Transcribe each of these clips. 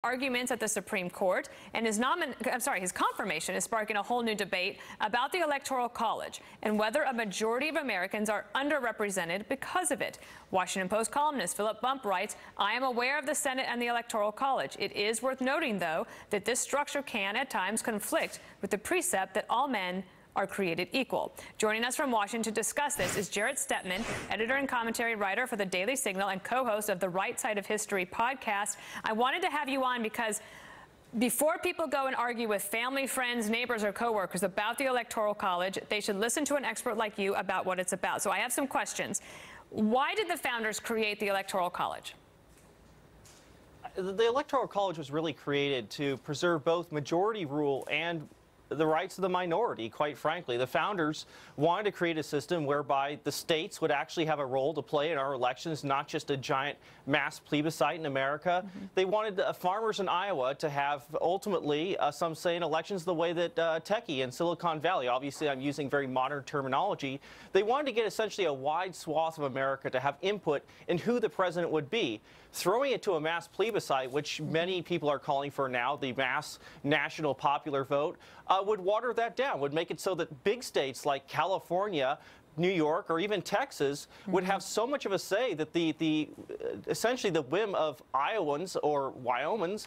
Arguments at the Supreme Court, and his confirmation is sparking a whole new debate about the Electoral College and whether a majority of Americans are underrepresented because of it. Washington Post columnist Philip Bump writes, "I am aware of the Senate and the Electoral College. It is worth noting, though, that this structure can at times conflict with the precept that all men are created equal." Joining us from Washington to discuss this is Jarrett Stepman, editor and commentary writer for the Daily Signal and co-host of the Right Side of History podcast. I wanted to have you on because before people go and argue with family, friends, neighbors, or coworkers about the Electoral College, they should listen to an expert like you about what it's about. So I have some questions. Why did the founders create the Electoral College? The Electoral College was really created to preserve both majority rule and the rights of the minority, quite frankly. The founders wanted to create a system whereby the states would actually have a role to play in our elections, not just a giant mass plebiscite in America. They wanted farmers in Iowa to have ultimately some say in elections the way that techie in Silicon Valley, obviously I'm using very modern terminology, they wanted to get essentially a wide swath of America to have input in who the president would be. Throwing it to a mass plebiscite, which many people are calling for now, the mass national popular vote, would water that down, would make it so that big states like California, New York, or even Texas would have so much of a say that essentially the whim of Iowans or Wyomans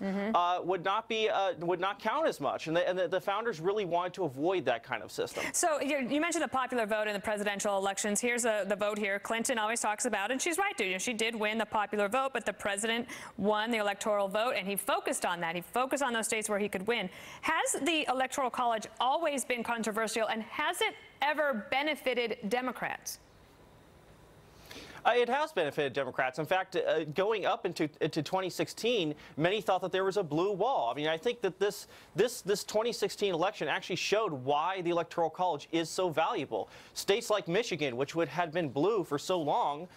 would not count as much, and the founders really wanted to avoid that kind of system. So you mentioned the popular vote in the presidential elections. Here's the vote here. Clinton always talks about it, and she's right, dude. She did win the popular vote, but the president won the electoral vote, and he focused on that. He focused on those states where he could win. Has the Electoral College always been controversial, and has it ever benefited Democrats? It has benefited Democrats. In fact, going up into 2016, many thought that there was a blue wall. I mean, I think that this 2016 election actually showed why the Electoral College is so valuable. States like Michigan, which had been blue for so long,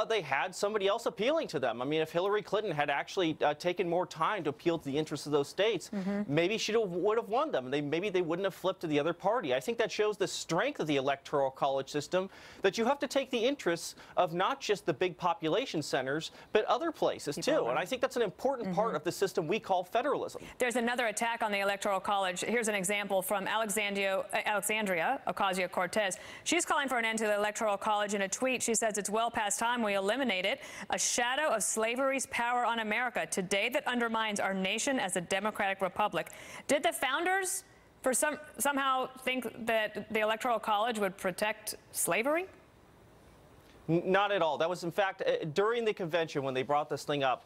they had somebody else appealing to them. I mean, if Hillary Clinton had actually taken more time to appeal to the interests of those states, maybe she would have won them. Maybe they wouldn't have flipped to the other party. I think that shows the strength of the Electoral College system, that you have to take the interests of not just the big population centers, but other places too. And I think that's an important part of the system we call federalism. There's another attack on the Electoral College. Here's an example from Alexandria Ocasio-Cortez. She's calling for an end to the Electoral College. In a tweet, she says it's well past time we eliminate it. A shadow of slavery's power on America today that undermines our nation as a democratic republic. Did the founders somehow think that the Electoral College would protect slavery? Not at all. That was, in fact, during the convention when they brought this thing up,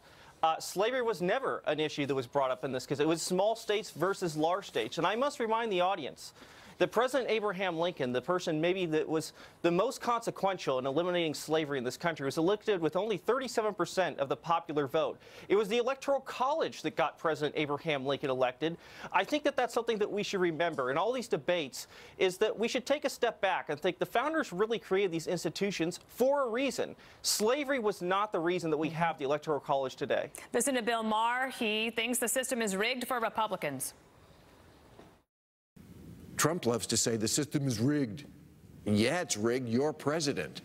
slavery was never an issue that was brought up in this case. It was small states versus large states. And I must remind the audience that President Abraham Lincoln, the person maybe that was the most consequential in eliminating slavery in this country, was elected with only 37% of the popular vote. It was the Electoral College that got President Abraham Lincoln elected. I think that that's something that we should remember in all these debates, is that we should take a step back and think the founders really created these institutions for a reason. Slavery was not the reason that we have the Electoral College today. Listen to Bill Maher. He thinks the system is rigged for Republicans. Trump loves to say the system is rigged. Yeah, it's rigged. You're president.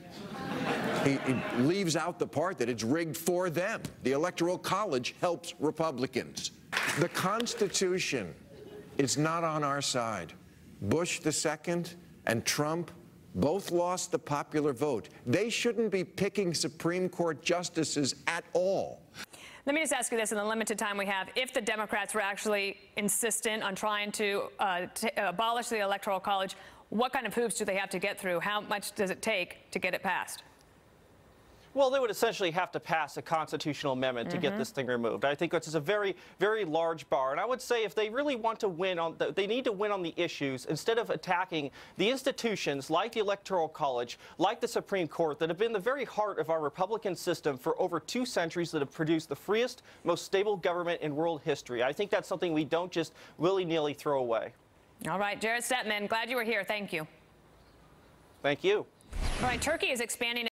He leaves out the part that it's rigged for them. The Electoral College helps Republicans. The Constitution is not on our side. Bush II and Trump both lost the popular vote. They shouldn't be picking Supreme Court justices at all. Let me just ask you this in the limited time we have. If the Democrats were actually insistent on trying to abolish the Electoral College, what kind of hoops do they have to get through? How much does it take to get it passed? Well, they would essentially have to pass a constitutional amendment to get this thing removed. I think it's a very, very large bar. And I would say if they really want to win they need to win on the issues instead of attacking the institutions like the Electoral College, like the Supreme Court, that have been the very heart of our Republican system for over 2 centuries, that have produced the freest, most stable government in world history. I think that's something we don't just willy-nilly throw away. All right, Jarrett Stepman, glad you were here. Thank you. Thank you. All right, Turkey is expanding